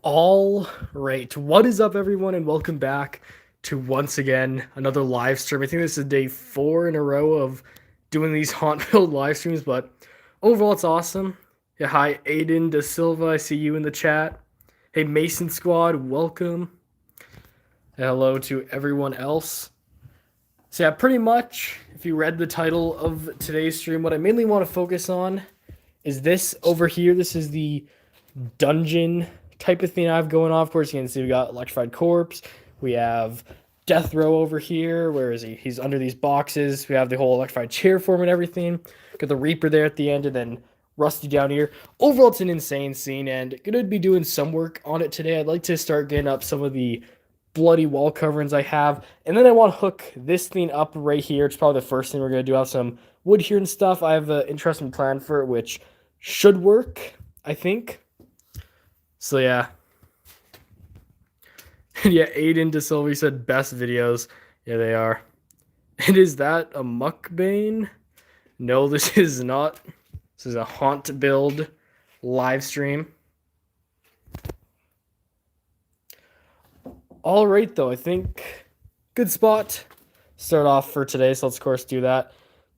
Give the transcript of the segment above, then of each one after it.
All right, what is up, everyone, and welcome back to once again another live stream. I think this is day 4 in a row of doing these haunt-filled live streams, but overall, it's awesome. Yeah, hi, Aiden Da Silva. I see you in the chat. Hey, Mason Squad, welcome. Hello to everyone else. So yeah, pretty much, if you read the title of today's stream, what I mainly want to focus on is this over here. This is the dungeon type of thing I have going on. Of course, you can see we got Electrified Corpse. We have Death Row over here. Where is he? He's under these boxes. We have the whole electrified chair form and everything. Got the Reaper there at the end, and then Rusty down here. Overall, it's an insane scene, and gonna be doing some work on it today. I'd like to start getting up some of the bloody wall coverings I have, and then I want to hook this thing up right here. It's probably the first thing we're gonna do. I have some wood here and stuff. I have an interesting plan for it, which should work, I think. So yeah. Yeah, Aiden Da Silva said best videos. Yeah, they are. And is that a mukbang? No, this is not. This is a haunt build live stream. All right, though, I think good spot start off for today. So let's, of course, do that.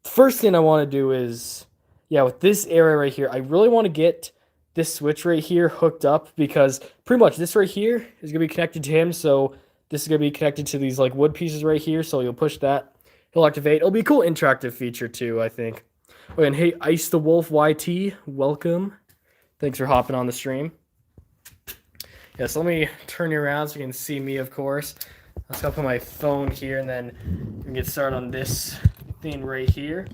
The first thing I want to do is, yeah, with this area right here, I really want to get this switch right here hooked up, because pretty much this right here is going to be connected to him. So this is going to be connected to these like wood pieces right here. So you'll push that, he'll activate. It'll be a cool interactive feature too, I think. Oh, and hey, Ice the Wolf YT, welcome. Thanks for hopping on the stream. Yeah, so let me turn you around so you can see me, of course. Let's go put my phone here, and then we can get started on this thing right here,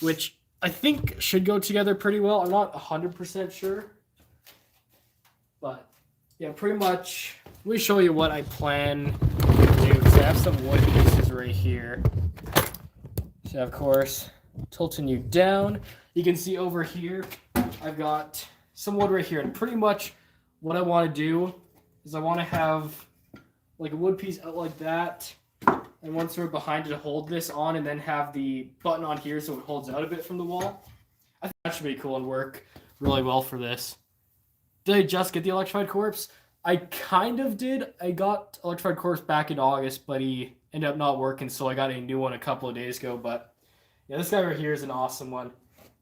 which I think should go together pretty well. I'm not 100% sure. But yeah, pretty much, let me show you what I plan to do. So I have some wood pieces right here. So of course, tilting you down, you can see over here, I've got some wood right here. And pretty much what I want to do is I want to have like a wood piece out like that, and one sort of behind it to hold this on, and then have the button on here so it holds out a bit from the wall. I think that should be cool and work really well for this. Did I just get the Electrified Corpse? I kind of did. I got Electrified Corpse back in August, but he ended up not working, so I got a new one a couple of days ago. But yeah, this guy right here is an awesome one.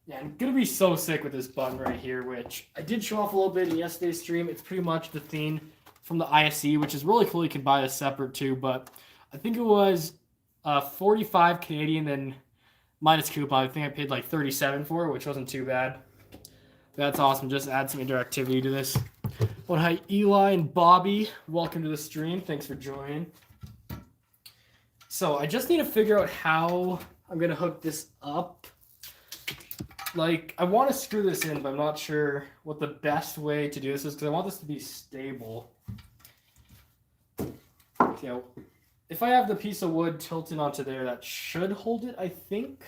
Yeah, I'm going to be so sick with this button right here, which I did show off a little bit in yesterday's stream. It's pretty much the theme from the ISE, which is really cool. You can buy this separate too, but I think it was 45 Canadian, then minus coupon. I think I paid like 37 for it, which wasn't too bad. That's awesome. Just add some interactivity to this. Well, hi, Eli and Bobby. Welcome to the stream. Thanks for joining. So I just need to figure out how I'm going to hook this up. Like, I want to screw this in, but I'm not sure what the best way to do this is, because I want this to be stable. You know, if I have the piece of wood tilted onto there, that should hold it, I think.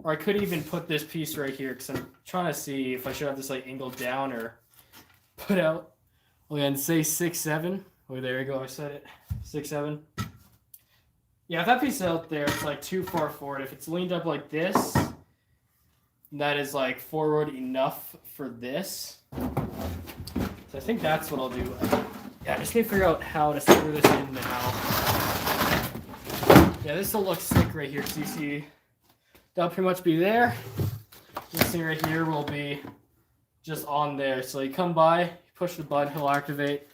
Or I could even put this piece right here, because I'm trying to see if I should have this like angled down or put out. Oh yeah, and say 6'7". Oh, there you go, I said it. 6'7". Yeah, if that piece is out there, it's like too far forward. If it's leaned up like this, that is like forward enough for this. So I think that's what I'll do. Yeah, I just need to figure out how to screw this in now. Yeah, this will look sick right here. So you see, that'll pretty much be there. This thing right here will be just on there. So you come by, you push the button, he'll activate.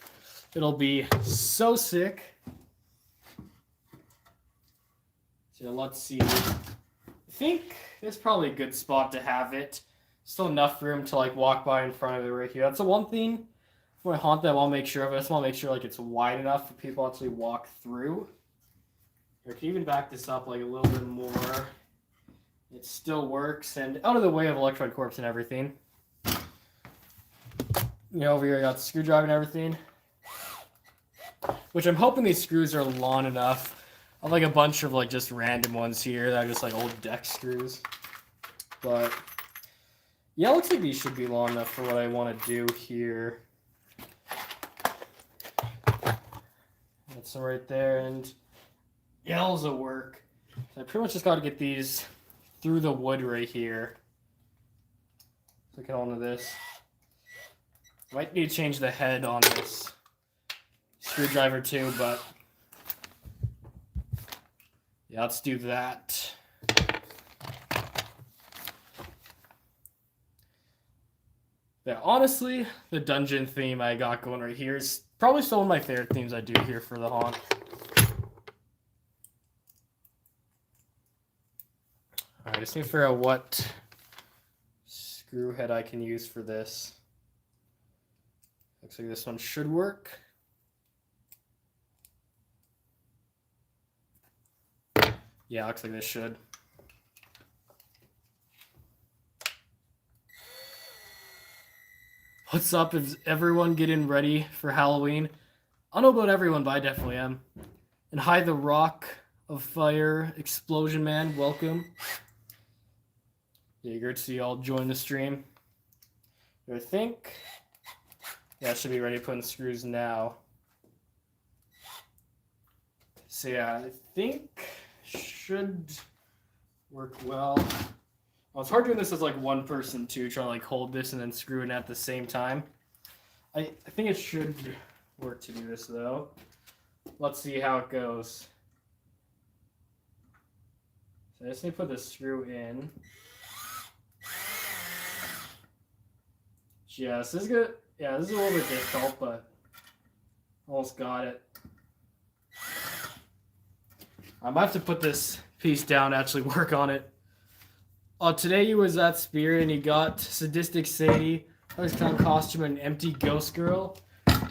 It'll be so sick. So let's see. I think it's probably a good spot to have it. Still enough room to like walk by in front of it right here. That's the one thing for my haunt that I want to make sure of. I just want to make sure like it's wide enough for people to actually walk through. Here, I can even back this up like a little bit more. It still works, and out of the way of Electrified Corpse and everything. You know, over here I got the screwdriver and everything. Which I'm hoping these screws are long enough. I have like a bunch of like just random ones here that are just like old deck screws. But yeah, it looks like these should be long enough for what I want to do here. That's some right there, and yeah, those will work. So I pretty much just got to get these through the wood right here. So I get onto this. Might need to change the head on this screwdriver too, but yeah, let's do that. Yeah, honestly, the dungeon theme I got going right here is probably still one of my favorite themes I do here for the haunt. Alright, I just need to figure out what screw head I can use for this. Looks like this one should work. Yeah, looks like this should. What's up? Is everyone getting ready for Halloween? I don't know about everyone, but I definitely am. And hi, the Rock of Fire Explosion Man. Welcome. Yeah, good to see you all join the stream. I think, yeah, I should be ready to put in screws now. So yeah, I think should work well. Well, it's hard doing this as like one person too, trying to like hold this and then screw it at the same time. I think it should work to do this though. Let's see how it goes. So I just need to put the screw in. Yeah, this is good. Yeah, this is a little bit difficult, but almost got it. I might have to put this piece down to actually work on it. Oh, today you was at Spirit and you got Sadistic Sadie, Alex Clown Costume, and Empty Ghost Girl.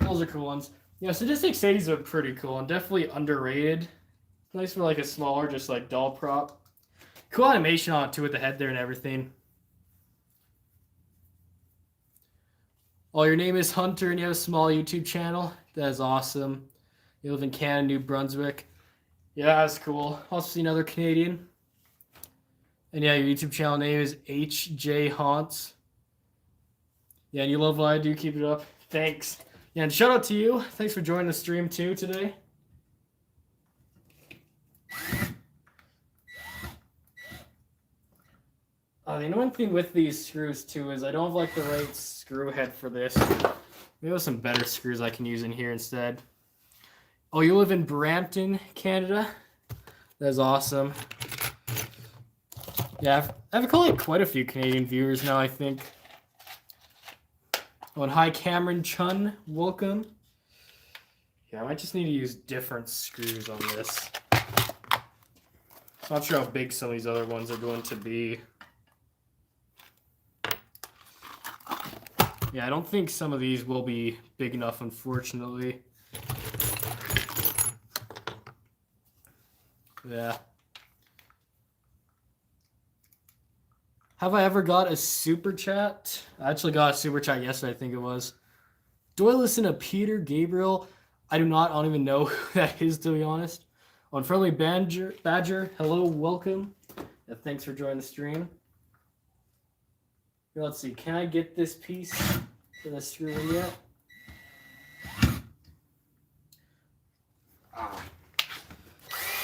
Those are cool ones. Yeah, Sadistic Sadie's are pretty cool and definitely underrated. Nice for like a smaller, just like doll prop. Cool animation on it too with the head there and everything. Oh, your name is Hunter and you have a small YouTube channel? That is awesome. You live in Canada, New Brunswick. Yeah, that's cool. Also see another Canadian. And yeah, your YouTube channel name is HJ Haunts. Yeah, and you love what I do. Keep it up. Thanks. Yeah, and shout out to you. Thanks for joining the stream too today. The annoying thing with these screws too is I don't have like the right screw head for this. Maybe there's some better screws I can use in here instead. Oh, you live in Brampton, Canada? That's awesome. Yeah, I've got quite a few Canadian viewers now, I think. Oh, and hi, Cameron Chun. Welcome. Yeah, I might just need to use different screws on this. Not sure how big some of these other ones are going to be. Yeah, I don't think some of these will be big enough, unfortunately. Yeah. Have I ever got a super chat? I actually got a super chat yesterday, I think it was. Do I listen to Peter Gabriel? I do not. I don't even know who that is, to be honest. On Friendly Badger, hello, welcome. Yeah, thanks for joining the stream. Here, let's see. Can I get this piece for the screw in yet?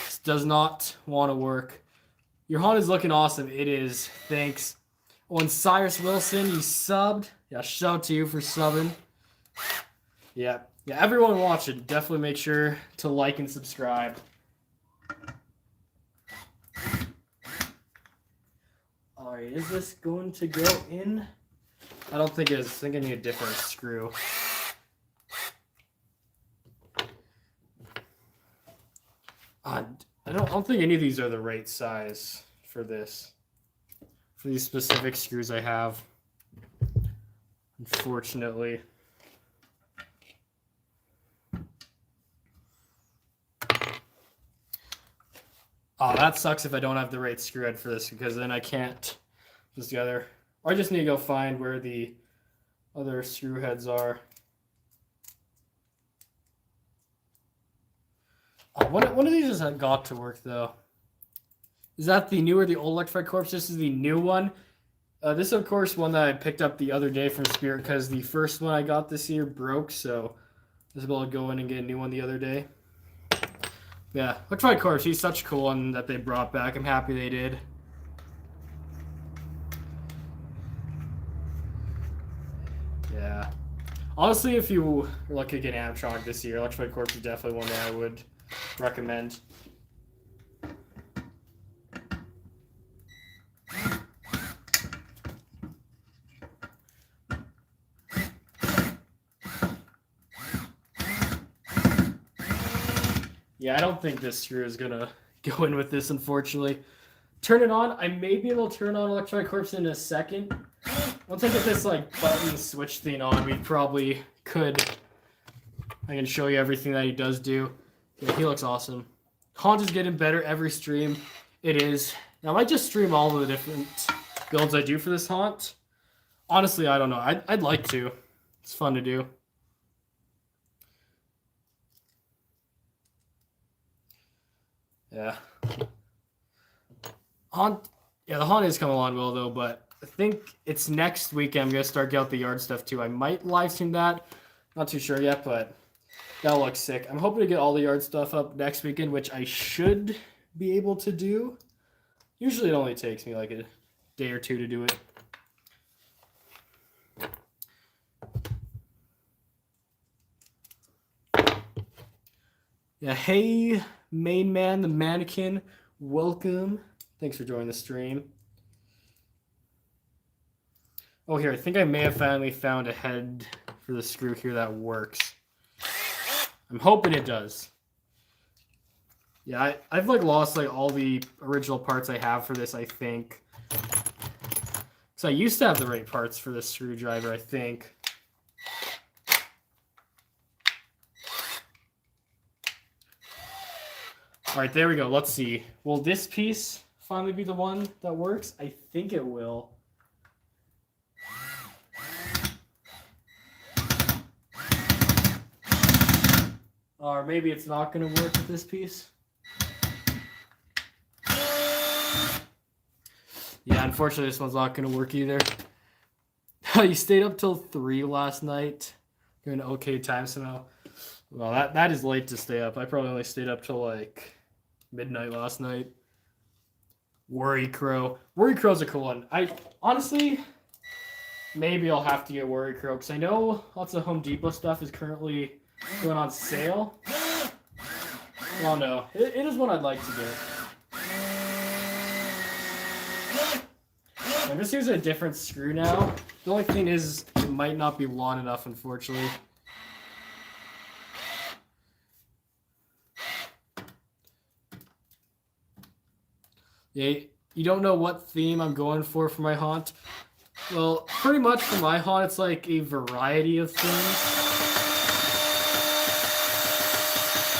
This does not want to work. Your haunt is looking awesome. It is. Thanks. Oh, and Cyrus Wilson, you subbed. Yeah, shout out to you for subbing. Yeah, everyone watching, definitely make sure to like and subscribe. Alright, is this going to go in? I don't think it is. I think I need a different screw. I don't think any of these are the right size for this. For these specific screws I have. Unfortunately. Oh, that sucks if I don't have the right screw head for this, because then I can't put this together. Or I just need to go find where the other screw heads are. Oh, one of these has got to work, though. Is that the new or the old Electrified Corpse? This is the new one. This is, of course, one that I picked up the other day from Spirit, because the first one I got this year broke, so I was able to go in and get a new one the other day. Yeah, Electrified Corpse, he's such a cool one that they brought back. I'm happy they did. Yeah. Honestly, if you look at getting animatronic this year, Electrified Corpse is definitely one that I would recommend. Yeah, I don't think this screw is gonna go in with this, unfortunately. Turn it on. I may be able to turn on Electrified Corpse in a second. Once I get this like button switch thing on, we probably could. I can show you everything that he does do. Yeah, he looks awesome. Haunt is getting better every stream. It is. Now, I might just stream all of the different builds I do for this Haunt. Honestly, I don't know. I'd like to. It's fun to do. Yeah. Haunt. Yeah, the Haunt is coming along well, though, but I think it's next weekend. I'm going to start getting out the yard stuff, too. I might live stream that. Not too sure yet, but that looks sick. I'm hoping to get all the yard stuff up next weekend, which I should be able to do. Usually it only takes me like a day or two to do it. Yeah, hey, main man, the mannequin, welcome. Thanks for joining the stream. Oh, here, I think I may have finally found a head for the screw here that works. I'm hoping it does. Yeah, I've like lost like all the original parts I have for this, I think. So I used to have the right parts for this screwdriver, I think. All right, there we go. Let's see. Will this piece finally be the one that works? I think it will. Or maybe it's not going to work with this piece. Yeah, unfortunately, this one's not going to work either. You stayed up till 3 last night. You're in okay time somehow. Well, that is late to stay up. I probably only stayed up till like midnight last night. Worry Crow. Worry Crow's a cool one. Honestly, maybe I'll have to get Worry Crow because I know lots of Home Depot stuff is currently going on sale. Oh no, it is one I'd like to get. I'm just using a different screw now. The only thing is, it might not be long enough, unfortunately. Yeah, you don't know what theme I'm going for my Haunt? Well, pretty much for my Haunt, it's like a variety of themes.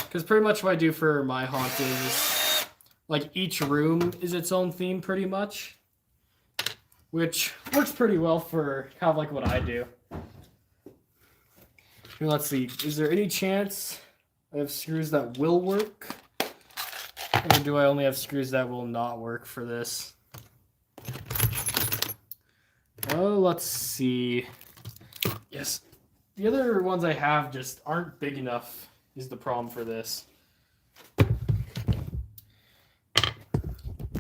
Because pretty much what I do for my Haunt is, like, each room is its own theme, pretty much. Which works pretty well for kind of like what I do. Here, let's see. Is there any chance I have screws that will work? Or do I only have screws that will not work for this? Oh, let's see. Yes. The other ones I have just aren't big enough is the problem for this.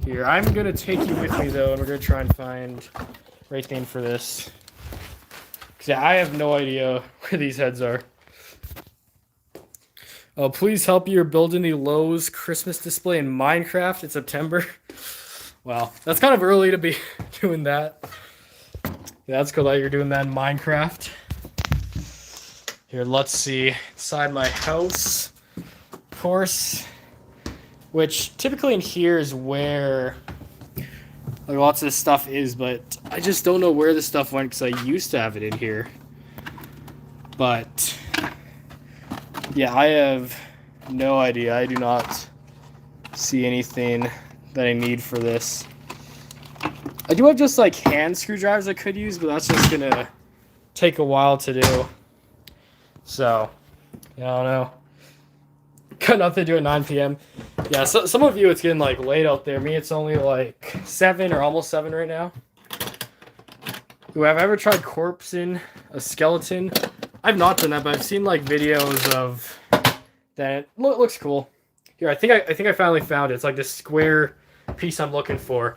Here, I'm going to take you with me, though, and we're going to try and find the right thing for this. Because I have no idea where these heads are. Oh, please help you're building the Lowe's Christmas display in Minecraft in September. Wow, that's kind of early to be doing that. Yeah, that's cool that you're doing that in Minecraft. Here, let's see. Inside my house, of course. Which typically in here is where like lots of this stuff is, but I just don't know where this stuff went because I used to have it in here. But yeah, I have no idea. I do not see anything that I need for this. I do have just like hand screwdrivers I could use, but that's just gonna take a while to do. So, yeah, I don't know. Got nothing to do at 9 p.m. Yeah, so some of you it's getting like late out there. Me, it's only like 7 or almost 7 right now. Who have I ever tried corpsing a skeleton? I've not done that, but I've seen like videos of that. It looks cool. Here, I think I finally found it. It's like this square piece I'm looking for.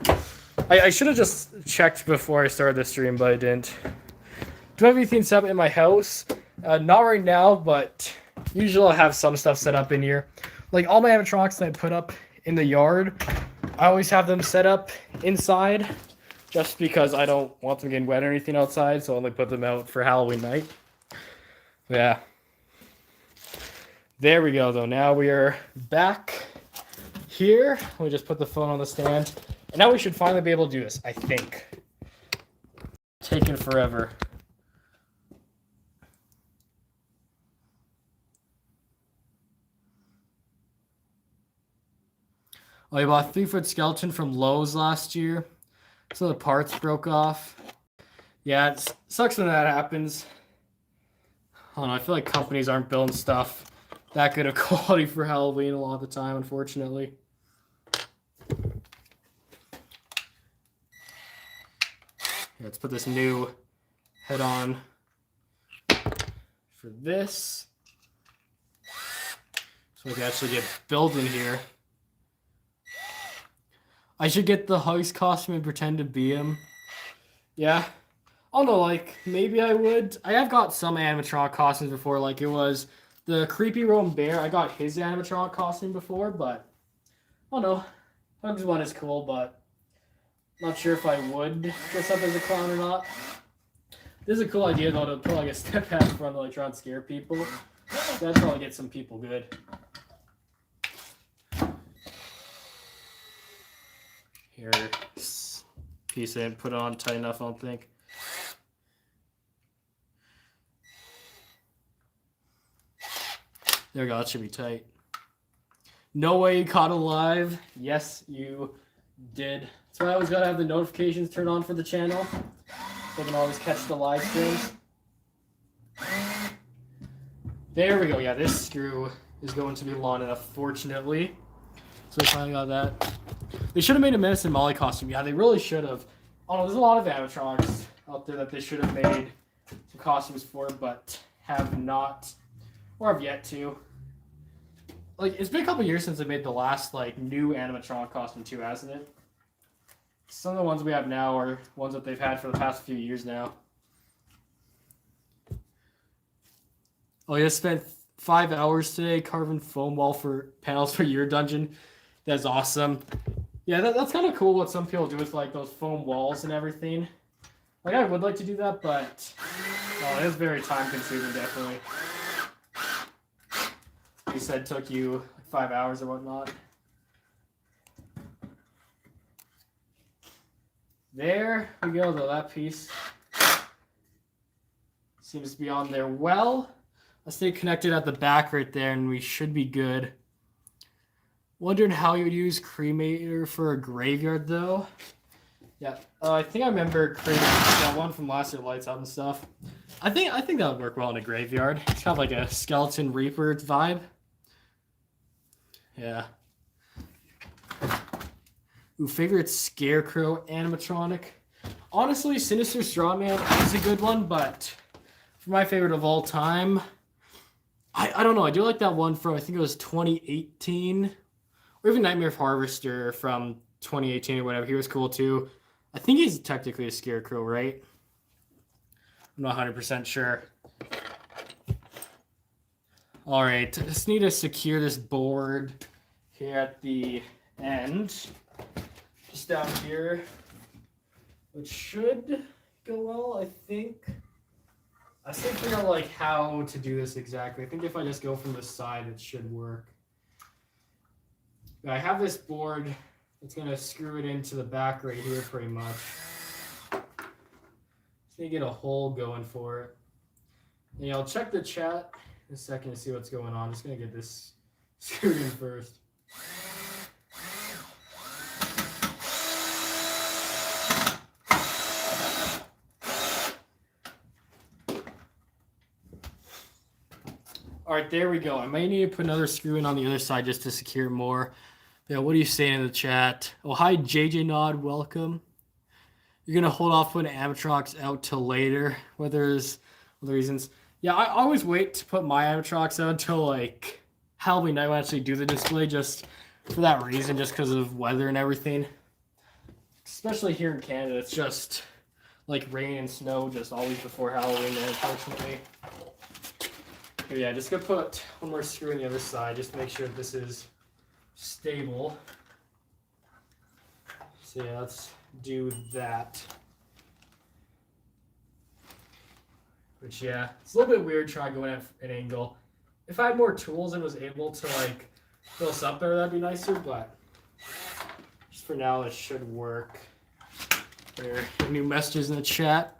I should have just checked before I started the stream, but I didn't. Do I have anything set up in my house? Not right now, but usually I'll have some stuff set up in here. Like all my animatronics that I put up in the yard, I always have them set up inside just because I don't want them getting wet or anything outside, so I only put them out for Halloween night. Yeah. There we go, though. Now we are back here. We just put the phone on the stand. And now we should finally be able to do this, I think. Taken forever. Oh, I bought a 3-foot skeleton from Lowe's last year. So the parts broke off. Yeah, it sucks when that happens. I don't know, I feel like companies aren't building stuff that good of quality for Halloween a lot of the time, unfortunately. Yeah, let's put this new head on for this. So we can actually get building here. I should get the heist costume and pretend to be him. Yeah. I don't know, like, maybe I would. I have got some animatronic costumes before, like it was the Creepy Roam Bear. I got his animatronic costume before, but I don't know. Hugs one is cool, but not sure if I would dress up as a clown or not. This is a cool idea, though, to put like a step pad in front of like trying to scare people. That'd probably get some people good. Here, piece in, put it on tight enough, I don't think. There we go, that should be tight. No way you caught alive. Yes, you did. That's why I always gotta have the notifications turned on for the channel, so I can always catch the live streams. There we go. Yeah, this screw is going to be long enough, fortunately. So we finally got that. They should have made a Medicine Molly costume. Yeah, they really should have. Oh no, there's a lot of animatronics out there that they should have made some costumes for, but have not, or have yet to. Like, it's been a couple years since they made the last, like, new animatronic costume too, hasn't it? Some of the ones we have now are ones that they've had for the past few years now. Oh, you spent 5 hours today carving foam wall for panels for your dungeon. That's awesome. Yeah, that's kind of cool what some people do with, like, those foam walls and everything. Like, I would like to do that, but it is very time-consuming, definitely. You said it took you like 5 hours or whatnot. There we go, though. That piece seems to be on there well. Let's stay connected at the back right there, and we should be good. Wondering how you would use cremator for a graveyard, though. Yeah, I think I remember creating that one from last year, lights out and stuff. I think that would work well in a graveyard. It's kind of like a skeleton reaper vibe. Yeah. Ooh, favorite scarecrow animatronic. Honestly, Sinister Strawman is a good one, but for my favorite of all time, I don't know. I do like that one from, I think it was 2018, or even Nightmare Harvester from 2018 or whatever. He was cool too. I think he's technically a scarecrow, right? I'm not 100% sure. All right, just need to secure this board here at the end. Just down here, which should go well, I think. I still figure out like how to do this exactly. I think if I just go from the side, it should work. I have this board that's gonna screw it into the back right here pretty much. Just need to get a hole going for it. And I'll check the chat in a second to see what's going on. I'm just gonna get this screwed in first. All right, there we go. I might need to put another screw in on the other side just to secure more. Yeah, what are you saying in the chat? Oh, hi, JJ Nod. Welcome. You're going to hold off putting animatronics out till later, whether there's other reasons. Yeah, I always wait to put my animatronics out until, like, Halloween night when I actually do the display, just for that reason, just because of weather and everything. Especially here in Canada, it's just, like, rain and snow just always before Halloween, unfortunately. Here, yeah, just gonna put one more screw on the other side just to make sure that this is stable. So yeah, let's do that. Which yeah, it's a little bit weird trying to go in at an angle. If I had more tools and was able to like fill this up there, that'd be nicer, but just for now it should work. There are new messages in the chat.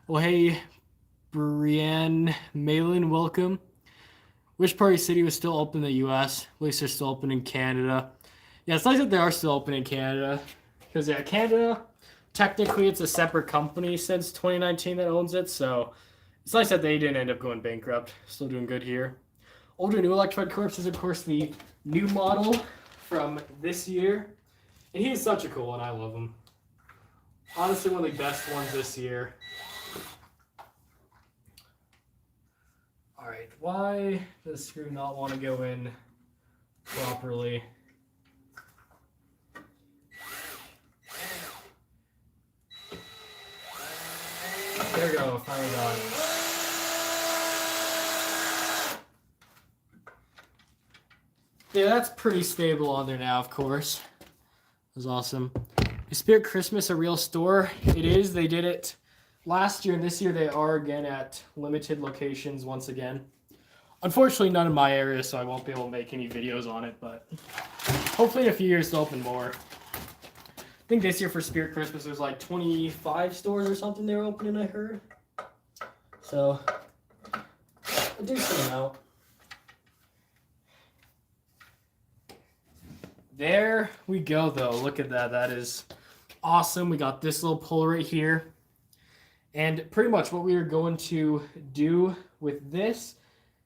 Well, hey, Brienne Malin, welcome. Which part of the city was still open in the US? At least they're still open in Canada. Yeah, it's nice that they are still open in Canada. Because, yeah, Canada, technically it's a separate company since 2019 that owns it. So it's nice that they didn't end up going bankrupt. Still doing good here. Older new Electrified Corpse is, of course, the new model from this year. And he is such a cool one. I love him. Honestly, one of the best ones this year. Alright, why does the screw not want to go in properly? There we go, finally got it. Yeah, that's pretty stable on there now, of course. That was awesome. Is Spirit Christmas a real store? It is. They did it last year and this year they are again at limited locations once again. Unfortunately, none in my area, so I won't be able to make any videos on it, but hopefully in a few years they'll open more. I think this year for Spirit Christmas there's like 25 stores or something they're opening, I heard. So, a decent amount. There we go, though. Look at that. That is awesome. We got this little pull right here. And pretty much what we are going to do with this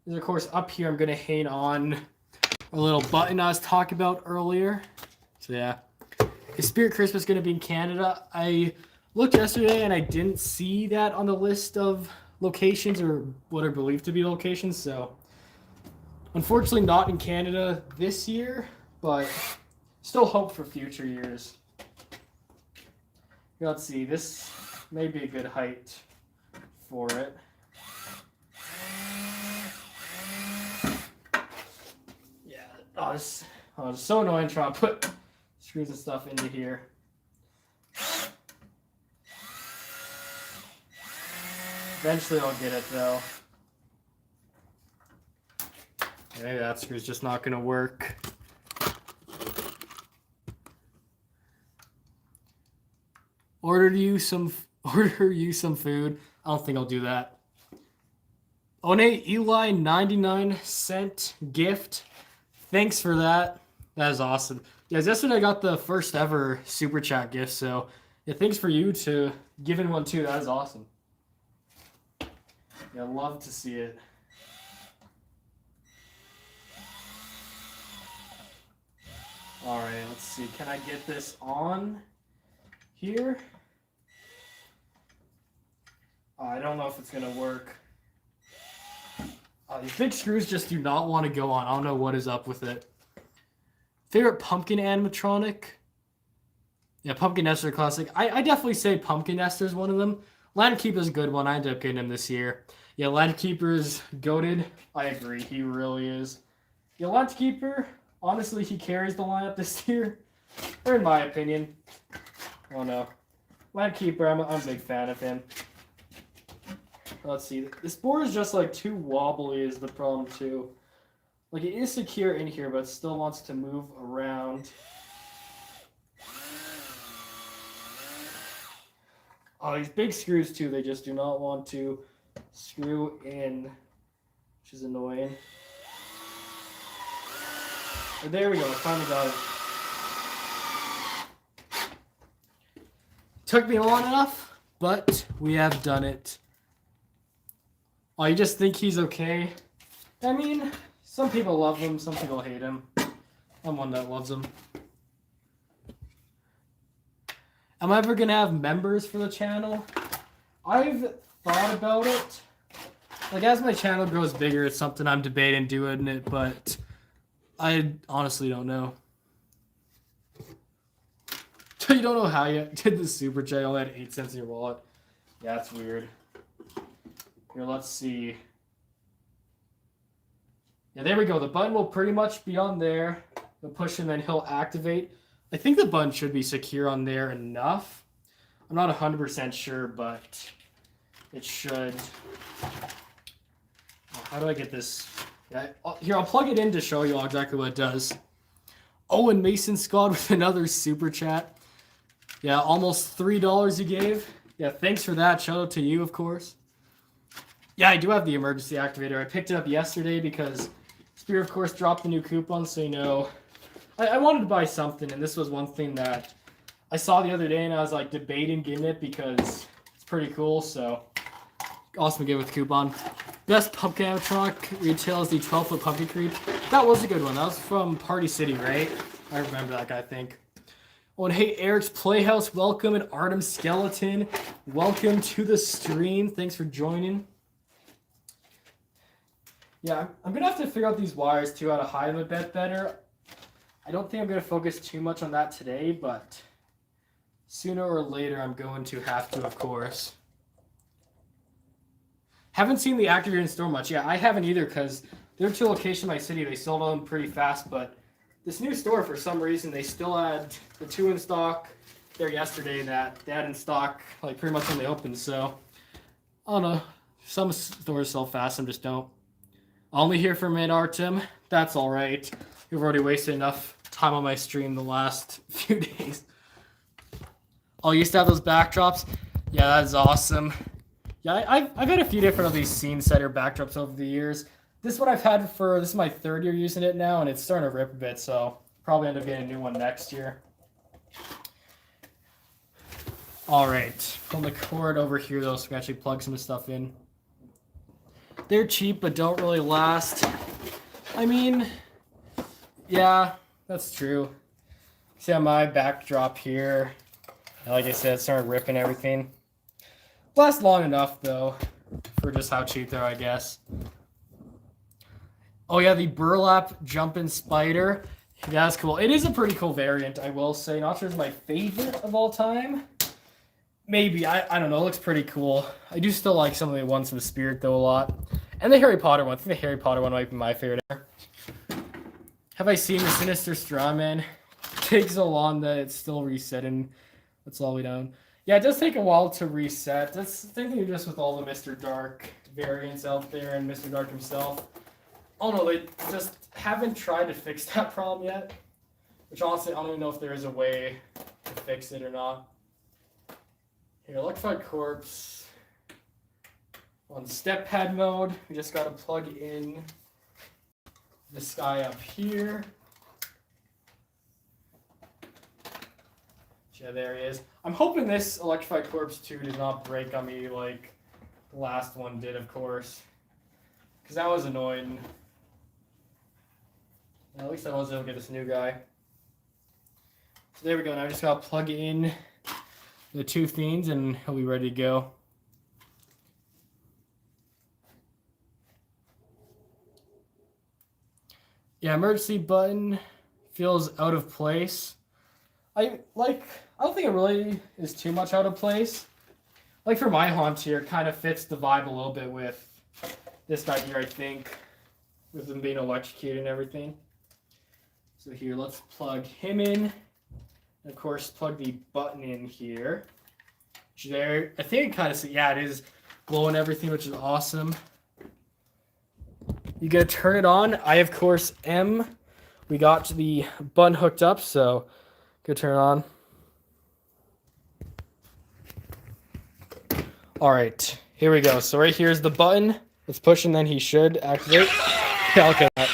is, of course, up here I'm going to hang on a little button I was talking about earlier. So, yeah. Is Spirit Christmas going to be in Canada? I looked yesterday and I didn't see that on the list of locations or what are believed to be locations. So, unfortunately, not in Canada this year, but still hope for future years. Let's see, this may be a good height for it. Yeah, it's so annoying trying to put screws and stuff into here. Eventually I'll get it though. Maybe that screw's just not going to work. Order you some food. I don't think I'll do that. One Eli 99-cent gift. Thanks for that. That is awesome. Yeah, yesterday I got the first ever super chat gift, so yeah, thanks for you to giving one too. That is awesome. Yeah, love to see it. All right, let's see. Can I get this on here? I don't know if it's gonna work. These big screws just do not want to go on. I don't know what is up with it. Favorite pumpkin animatronic? Yeah, Pumpkin Nester Classic. I definitely say Pumpkin Nester is one of them. Land Keeper is a good one. I ended up getting him this year. Yeah, Land Keeper is goated. I agree. He really is. Yeah, Land Keeper, honestly, he carries the lineup this year. Or in my opinion. I don't know. Land Keeper, I'm a big fan of him. Let's see. This board is just like too wobbly is the problem too. Like it is secure in here, but it still wants to move around. Oh, these big screws too, they just do not want to screw in, which is annoying. But there we go, I finally got it. Took me long enough, but we have done it. Oh, you just think he's okay? I mean, some people love him, some people hate him. I'm one that loves him. Am I ever going to have members for the channel? I've thought about it. Like, as my channel grows bigger, it's something I'm debating doing it, but I honestly don't know. You don't know how you did the super chat, you only had 8 cents in your wallet. Yeah, that's weird. Here, let's see. Yeah, there we go. The button will pretty much be on there. You'll push and then he'll activate. I think the button should be secure on there enough. I'm not 100% sure, but it should. How do I get this? Yeah, here, I'll plug it in to show you all exactly what it does. Oh, and Mason Scott with another super chat. Yeah, almost $3 you gave. Yeah, thanks for that. Shout out to you, of course. Yeah, I do have the emergency activator. I picked it up yesterday because Spear, of course, dropped the new coupon, so you know. I wanted to buy something, and this was one thing that I saw the other day, and I was like debating getting it because it's pretty cool, so awesome to get with the coupon. Best pumpkin animatronic retail is the 12-foot pumpkin creep. That was a good one. That was from Party City, right? I remember that guy, I think. Oh, and hey, Eric's Playhouse, welcome, and Artem Skeleton, welcome to the stream. Thanks for joining. Yeah, I'm going to have to figure out these wires, too, how to hide them a bit better. I don't think I'm going to focus too much on that today, but sooner or later I'm going to have to, of course. Haven't seen the activator in store much. Yeah, I haven't either because there are 2 locations in my city. They sold them pretty fast, but this new store, for some reason, they still had the 2 in stock there yesterday that they had in stock like pretty much when they opened. So, I don't know. Some stores sell fast, some just don't. Only here for a minute, Artem. That's all right. You've already wasted enough time on my stream the last few days. Oh, you used to have those backdrops? Yeah, that is awesome. Yeah, I've had a few different of these scene setter backdrops over the years. This one I've had for, this is my 3rd year using it now, and it's starting to rip a bit, so probably end up getting a new one next year. All right, pull the cord over here though, so we can actually plug some stuff in. They're cheap, but don't really last. I mean, yeah, that's true. See on my backdrop here, like I said, it's starting to rip and everything. Lasts long enough, though, for just how cheap they're, I guess. Oh, yeah, the burlap jumping spider. Yeah, that's cool. It is a pretty cool variant, I will say. Not sure it's my favorite of all time. Maybe. I don't know. It looks pretty cool. I do still like some of the ones from the Spirit, though, a lot. And the Harry Potter one. I think the Harry Potter one might be my favorite ever. Have I seen the Sinister Strawman? It takes so long that it's still resetting. That's all we know. Yeah, it does take a while to reset. That's the same thing just with all the Mr. Dark variants out there and Mr. Dark himself. Oh no, they just haven't tried to fix that problem yet. Which honestly, I don't even know if there is a way to fix it or not. Here, Electrified Corpse. On step pad mode, we just got to plug in this guy up here. Yeah, there he is. I'm hoping this Electrified Corpse 2 did not break on me like the last one did, of course. Because that was annoying. At least I was able to get this new guy. So there we go. Now I just got to plug in the 2 fiends and he'll be ready to go. Yeah, emergency button feels out of place. I don't think it really is too much out of place. Like for my haunt here, it kind of fits the vibe a little bit with this guy here, I think, with him being electrocuted and everything. So here, let's plug him in. And of course, plug the button in here. There, I think it kind of, yeah, it is glowing everything, which is awesome. You gotta turn it on. I, of course, am. We got the button hooked up, so go turn it on. All right, here we go. So right here is the button. Let's push and then he should activate. Yeah, look at that.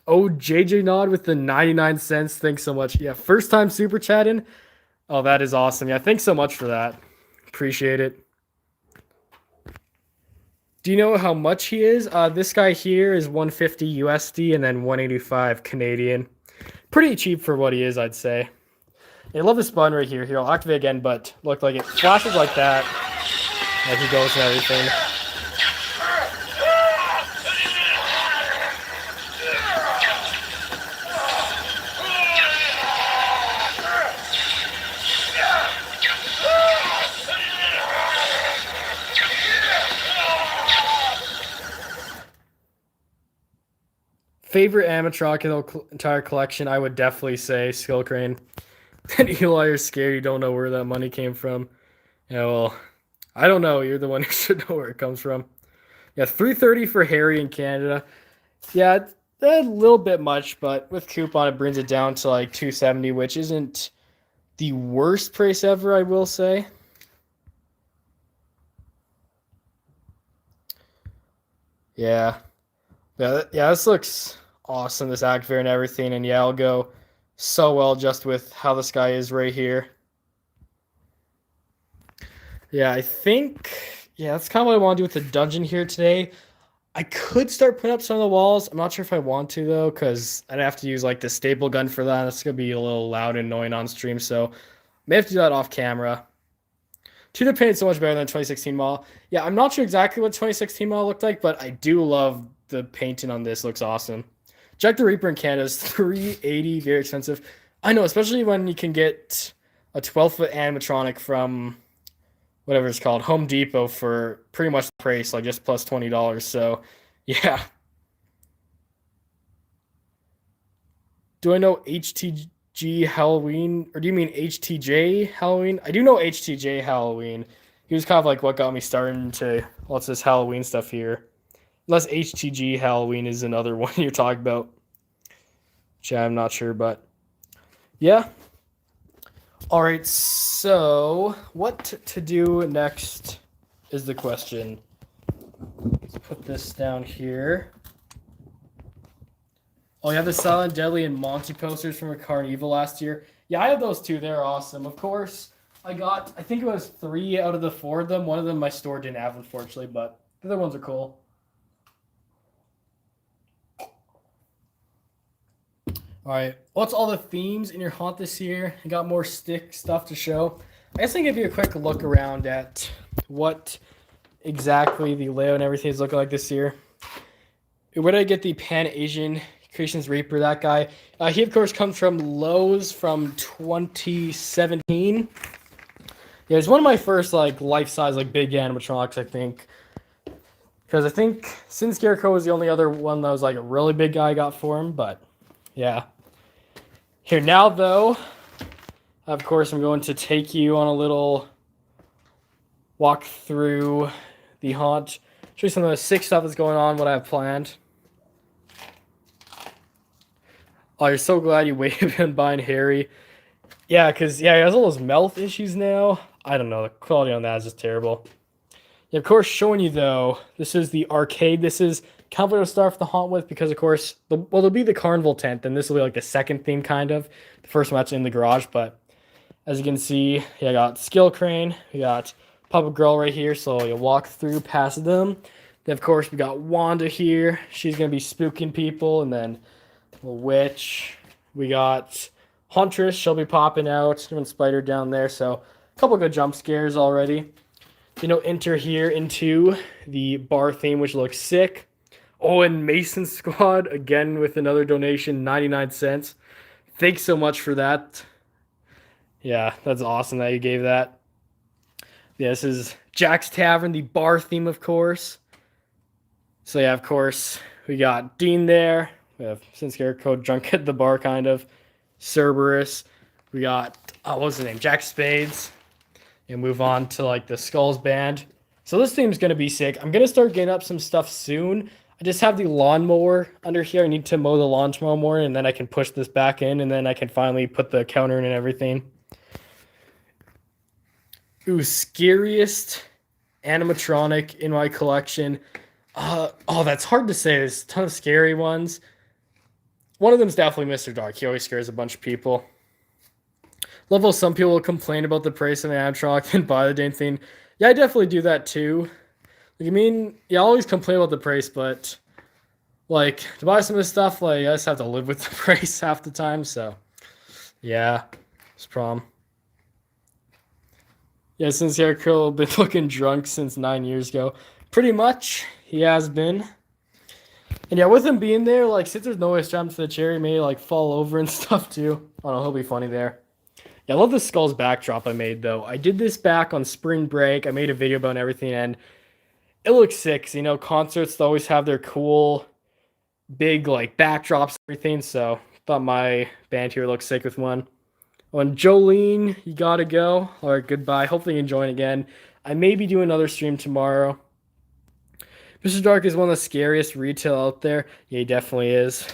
Oh, JJ Nod with the 99 cents. Thanks so much. Yeah, first time super chatting. Oh, that is awesome. Yeah, thanks so much for that. Appreciate it. Do you know how much he is? This guy here is 150 USD and then 185 Canadian. Pretty cheap for what he is, I'd say. I love this button right here. Here, I'll activate again, but look, like it flashes like that. Like he goes and everything. Favorite animatronic in the entire collection, I would definitely say Skull Crane. And Eli, you're scared. You don't know where that money came from. Yeah, well, I don't know. You're the one who should know where it comes from. Yeah, 330 for Harry in Canada. Yeah, it's a little bit much, but with coupon it brings it down to like 270, which isn't the worst price ever, I will say. Yeah. Yeah, this looks awesome, this activator and everything, and yeah, I'll go so well just with how this guy is right here. Yeah, I think, yeah, that's kind of what I want to do with the dungeon here today. I could start putting up some of the walls. I'm not sure if I want to though, because I'd have to use like the staple gun for that. That's gonna be a little loud and annoying on stream, so may have to do that off camera. Tudor painted so much better than 2016 model. Yeah, I'm not sure exactly what 2016 model looked like, but I do love the painting on this. Looks awesome. Jack the Reaper in Canada is 380, very expensive. I know, especially when you can get a 12-foot animatronic from whatever it's called, Home Depot for pretty much the price, like just plus $20. So, yeah. Do I know HTG Halloween, or do you mean HTJ Halloween? I do know HTJ Halloween. He was kind of like what got me started to lots of this Halloween stuff here. Unless HTG Halloween is another one you're talking about, which I'm not sure, but yeah. All right, so what to do next is the question. Let's put this down here. Oh, you have the Silent Deadly and Monty posters from a Carnival last year. Yeah, I have those too. They're awesome. Of course, I think it was 3 out of the 4 of them. One of them my store didn't have, unfortunately, but the other ones are cool. All right, what's all the themes in your haunt this year? You got more stick stuff to show. I guess I can give you a quick look around at what exactly the layout and everything is looking like this year. Where did I get the Pan Asian Creations Reaper? That guy. He of course comes from Lowe's from 2017. Yeah, it's one of my first like life-size like big animatronics, I think. Because I think Sin Scarecrow was the only other one that was like a really big guy I got for him, but yeah. Here now, though, of course, I'm going to take you on a little walk through the haunt, show you some of the sick stuff that's going on, what I have planned. Oh, you're so glad you waited on buying Harry. Yeah, because, yeah, he has all those mouth issues now. I don't know, the quality on that is just terrible. Yeah, of course, showing you, though, this is the arcade. This is kind of what I'll start the haunt with because, of course, there'll be the carnival tent, and this will be like the second theme, kind of. The first one that's in the garage, but as you can see, yeah, I got Skill Crane, we got Puppet Girl right here, so you'll walk through past them. Then, of course, we got Wanda here. She's going to be spooking people, and then the witch. We got Huntress. She'll be popping out, doing Spider down there, so a couple good jump scares already. Enter here into the bar theme, which looks sick. Oh, and Mason Squad, again with another donation, 99 cents. Thanks so much for that. Yeah, that's awesome that you gave that. Yeah, this is Jack's Tavern, the bar theme, of course. So, yeah, of course, we got Dean there. We have Sin Scarecrow drunk at the bar, kind of. Cerberus. We got, what was his name? Jack Spades. And move on to like the Skulls band. So this theme's gonna be sick. I'm gonna start getting up some stuff soon. I just have the lawnmower under here. I need to mow the lawn tomorrow morning, and then I can push this back in, and then I can finally put the counter in and everything. Ooh, scariest animatronic in my collection. Oh, that's hard to say. There's a ton of scary ones. One of them is definitely Mr. Dark. He always scares a bunch of people. Love how some people will complain about the price of an animatronic and buy the dang thing. Yeah, I definitely do that too. Like, I mean, yeah, I always complain about the price, but like to buy some of this stuff, like I just have to live with the price half the time. So yeah, it's a problem. Yeah, since Scarecrow been looking drunk since 9 years ago. Pretty much, he has been. And yeah, with him being there, like since there's no way strapped to the chair, he may like fall over and stuff too. I don't know, he'll be funny there. Yeah, I love the Skulls backdrop I made, though. I did this back on spring break. I made a video about everything, and it looks sick. Concerts always have their cool big like backdrops and everything. So thought my band here looked sick with one. On Jolene, you gotta go. All right, goodbye. Hopefully you can join again. I may be doing another stream tomorrow. Mr. Dark is one of the scariest retail out there. Yeah, he definitely is.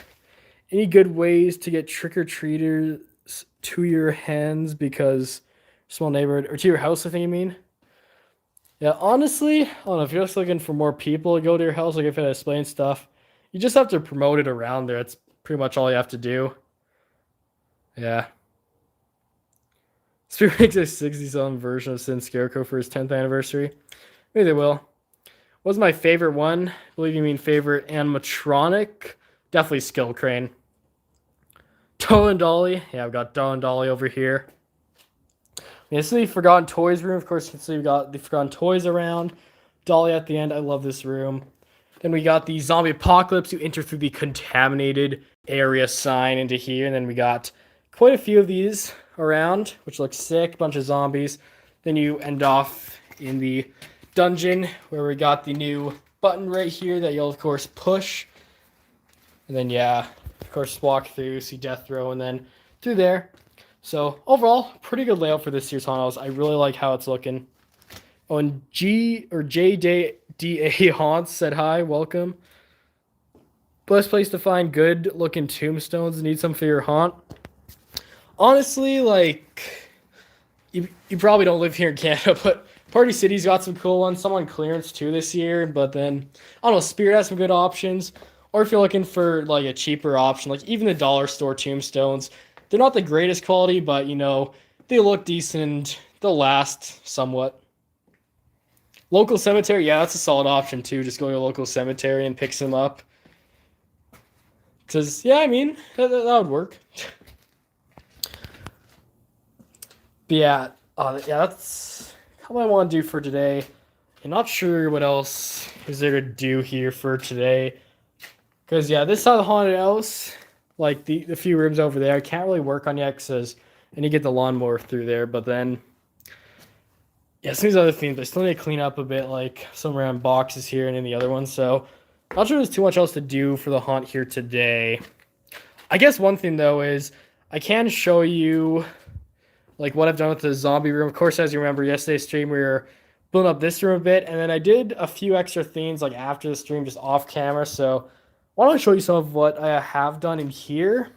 Any good ways to get trick-or-treaters to your hands because small neighborhood, or to your house, I think you mean? Yeah, honestly, I don't know, if you're just looking for more people to go to your house, like if I explain stuff, you just have to promote it around there. That's pretty much all you have to do. Yeah. Spirit makes a 60-something version of Sin Scarecrow for his 10th anniversary. Maybe they will. What's my favorite one? I believe you mean favorite animatronic. Definitely Skill Crane. Doll and Dolly. Yeah, I've got Doll and Dolly over here. This is the Forgotten Toys room. Of course, you can see we've got the Forgotten Toys around. Dolly at the end. I love this room. Then we got the Zombie Apocalypse. You enter through the contaminated area sign into here. And then we got quite a few of these around, which looks sick. Bunch of zombies. Then you end off in the dungeon where we got the new button right here that you'll, of course, push. And then, yeah, of course, walk through, see Death Row, and then through there. So, overall, pretty good layout for this year's haunted house. I really like how it's looking. Oh, and JDA Haunts said hi, welcome. Best place to find good-looking tombstones. Need some for your haunt. Honestly, like, you probably don't live here in Canada, but Party City's got some cool ones. Some on clearance, too, this year. But then, I don't know, Spirit has some good options. Or if you're looking for, like, a cheaper option, like, even the dollar store tombstones, they're not the greatest quality, but, you know, they look decent and they'll last somewhat. Local cemetery, yeah, that's a solid option, too. Just go to a local cemetery and pick some up. Because, yeah, I mean, that would work. But yeah, that's what I want to do for today. I'm not sure what else is there to do here for today. Because, yeah, this side of the haunted house, like the few rooms over there, I can't really work on yet because I need to get the lawnmower through there. But then, yeah, some of these other things, I still need to clean up a bit, like some random boxes here and in the other ones. So, not sure there's too much else to do for the haunt here today. I guess one thing, though, is I can show you, like, what I've done with the zombie room. Of course, as you remember, yesterday's stream, we were building up this room a bit. And then I did a few extra things, like, after the stream, just off camera. So, why don't I show you some of what I have done in here?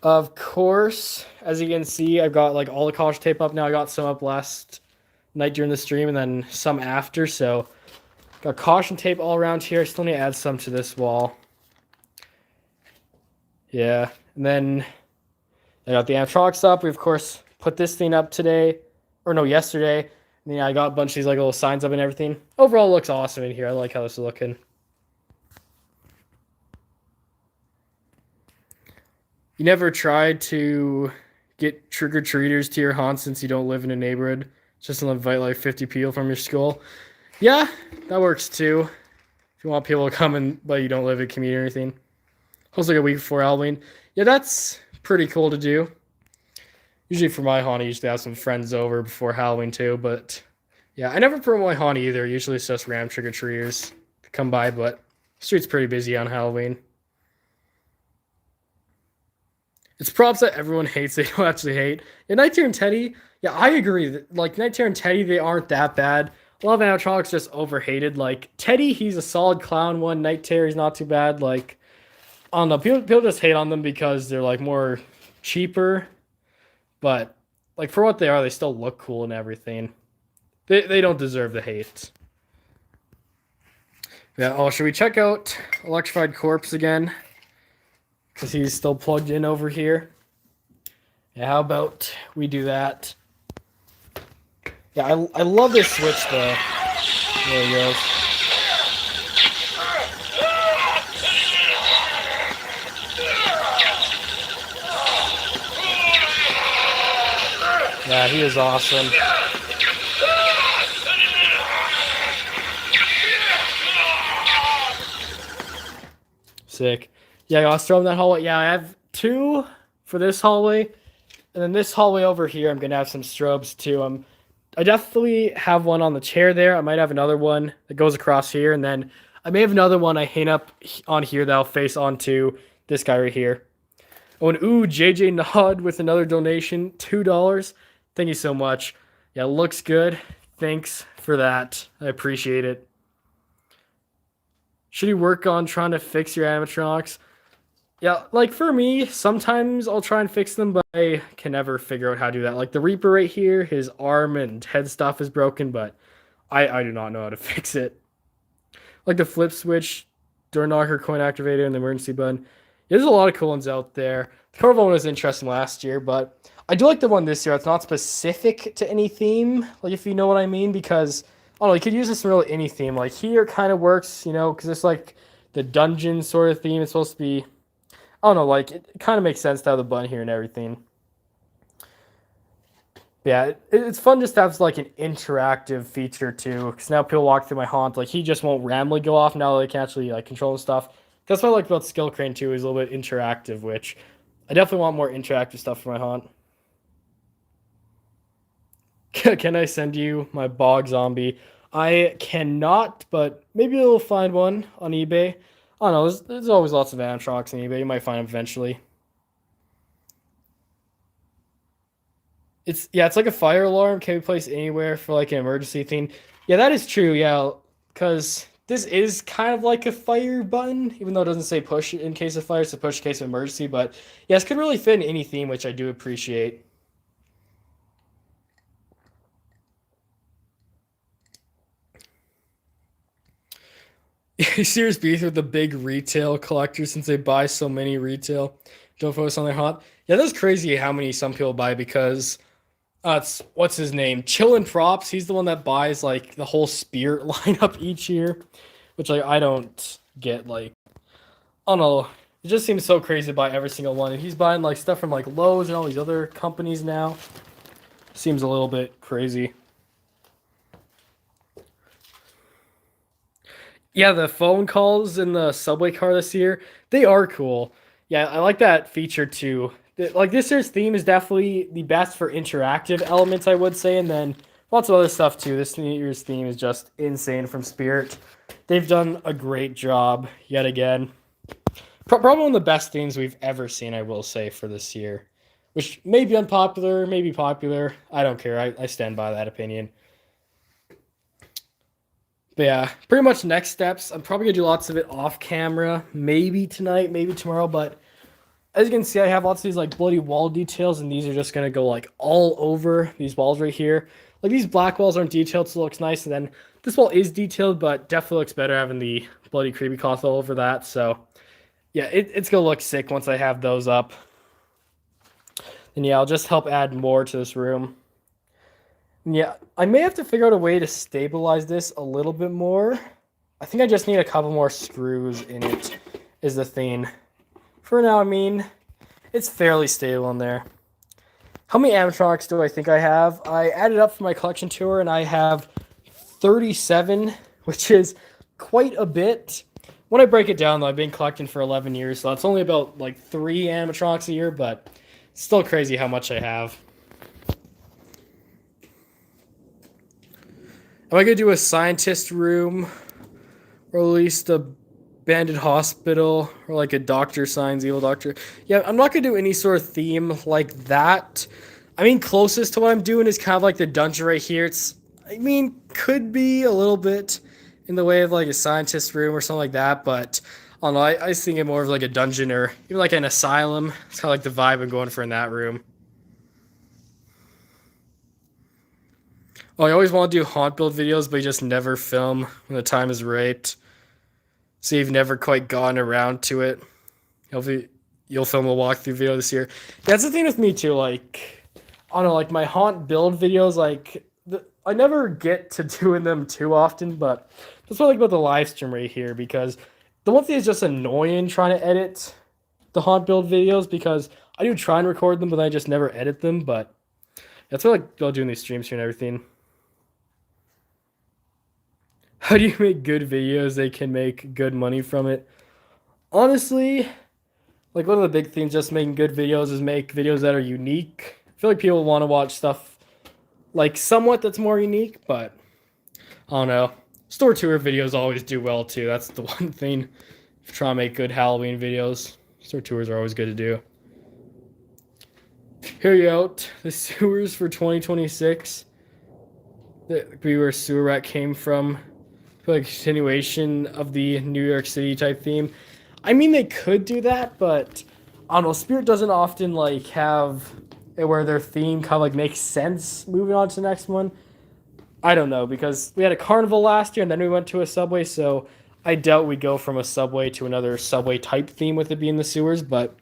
Of course, as you can see, I've got like all the caution tape up now. I got some up last night during the stream and then some after. So got caution tape all around here. I still need to add some to this wall. Yeah, and then I got the animatronics up. We, of course, put this thing up today. Or no, yesterday. And yeah, I got a bunch of these like little signs up and everything. Overall, it looks awesome in here. I like how this is looking. You never tried to get trick-or-treaters to your haunt since you don't live in a neighborhood? Just to invite like 50 people from your school? Yeah, that works too. If you want people to come in, but you don't live in a community or anything. Host like a week before Halloween. Yeah, that's pretty cool to do. Usually for my haunt, I usually have some friends over before Halloween too, but yeah, I never promote my haunt either. Usually it's just random trick-or-treaters to come by, but the street's pretty busy on Halloween. It's props that everyone hates, they don't actually hate. Yeah, Night Terror and Teddy, yeah, I agree. Like, Night Terror and Teddy, they aren't that bad. A lot of animatronics just overhated. Like, Teddy, he's a solid clown one. Night Terror, he's not too bad. Like, I don't know, people just hate on them because they're, like, more cheaper. But, like, for what they are, they still look cool and everything. They don't deserve the hate. Yeah, oh, should we check out Electrified Corpse again? Because he's still plugged in over here. Yeah, how about we do that? Yeah, I love this switch, though. There he goes. Yeah, he is awesome. Sick. Yeah, I was throwing that hallway. Yeah, I have 2 for this hallway. And then this hallway over here, I'm going to have some strobes too. I definitely have one on the chair there. I might have another one that goes across here. And then I may have another one I hang up on here that'll face onto this guy right here. Oh, and ooh, JJ Nod with another donation, $2. Thank you so much. Yeah, looks good. Thanks for that. I appreciate it. Should you work on trying to fix your animatronics? Yeah, like for me, sometimes I'll try and fix them, but I can never figure out how to do that. Like the Reaper right here, his arm and head stuff is broken, but I do not know how to fix it. Like the flip switch, door knocker, coin activator, and the emergency button. Yeah, there's a lot of cool ones out there. The Corvo one was interesting last year, but I do like the one this year. It's not specific to any theme, like if you know what I mean, because I don't know, you could use this in really any theme. Like here kind of works, you know, because it's like the dungeon sort of theme. It's supposed to be, I don't know, like it kind of makes sense to have the button here and everything. Yeah, it's fun just to have like an interactive feature too. Because now people walk through my haunt, like he just won't randomly go off. Now they can actually like control and stuff. That's what I like about Skill Crane too, is a little bit interactive, which I definitely want more interactive stuff for my haunt. Can I send you my bog zombie? I cannot, but maybe we'll find one on eBay. I don't know. There's always lots of animatronics on eBay. You might find them eventually. It's like a fire alarm can be placed anywhere for like an emergency thing. Yeah, that is true. Yeah, because this is kind of like a fire button, even though it doesn't say push in case of fire, it's a push in case of emergency. But yeah, this could really fit in any theme, which I do appreciate. Serious beef with the big retail collectors since they buy so many retail. Don't focus on their haunt. Yeah, that's crazy how many some people buy because it's what's his name? Chillin' Props. He's the one that buys like the whole Spirit lineup each year, which like I don't get. Like I don't know. It just seems so crazy to buy every single one, and he's buying like stuff from like Lowe's and all these other companies now. Seems a little bit crazy. Yeah, the phone calls in the subway car this year, they are cool. Yeah, I like that feature too. Like this year's theme is definitely the best for interactive elements, I would say, and then lots of other stuff too. This year's theme is just insane from Spirit. They've done a great job yet again. Probably one of the best themes we've ever seen, I will say, for this year. Which may be unpopular, may be popular. I don't care. I stand by that opinion. But yeah, pretty much next steps. I'm probably gonna do lots of it off camera, maybe tonight, maybe tomorrow. But as you can see, I have lots of these like bloody wall details, and these are just gonna go like all over these walls right here. Like these black walls aren't detailed, so it looks nice. And then this wall is detailed, but definitely looks better having the bloody creepy cloth all over that. So yeah, it's gonna look sick once I have those up. And yeah, I'll just help add more to this room. Yeah, I may have to figure out a way to stabilize this a little bit more. I think I just need a couple more screws in it, is the thing. For now, I mean, it's fairly stable in there. How many animatronics do I think I have? I added up for my collection tour, and I have 37, which is quite a bit. When I break it down, though, I've been collecting for 11 years, so it's only about like 3 animatronics a year, but it's still crazy how much I have. Am I gonna do a scientist room, or at least a abandoned hospital, or like a doctor signs evil doctor? Yeah, I'm not gonna do any sort of theme like that. I mean, closest to what I'm doing is kind of like the dungeon right here. I mean, could be a little bit in the way of like a scientist room or something like that, but I don't know. I was thinking more of like a dungeon or even like an asylum. It's kind of like the vibe I'm going for in that room. Oh, I always want to do haunt build videos, but you just never film when the time is right. So you've never quite gotten around to it. Hopefully, you'll film a walkthrough video this year. That's the thing with me too. Like, I don't know, like my haunt build videos, I never get to doing them too often, but that's what I like about the live stream right here, because the one thing is just annoying trying to edit the haunt build videos, because I do try and record them, but I just never edit them. But that's what I like about doing these streams here and everything. How do you make good videos? They can make good money from it. Honestly, like one of the big things just making good videos is make videos that are unique. I feel like people want to watch stuff like somewhat that's more unique, but I don't know. Store tour videos always do well too. That's the one thing. If you try to make good Halloween videos, store tours are always good to do. Here you out the sewers for 2026. That be where sewer rat came from. I feel like a continuation of the New York City type theme. I mean, they could do that, but I don't know. Spirit doesn't often like have it where their theme kind of like makes sense. Moving on to the next one. I don't know, because we had a carnival last year and then we went to a subway, so I doubt we go from a subway to another subway type theme with it being the sewers, but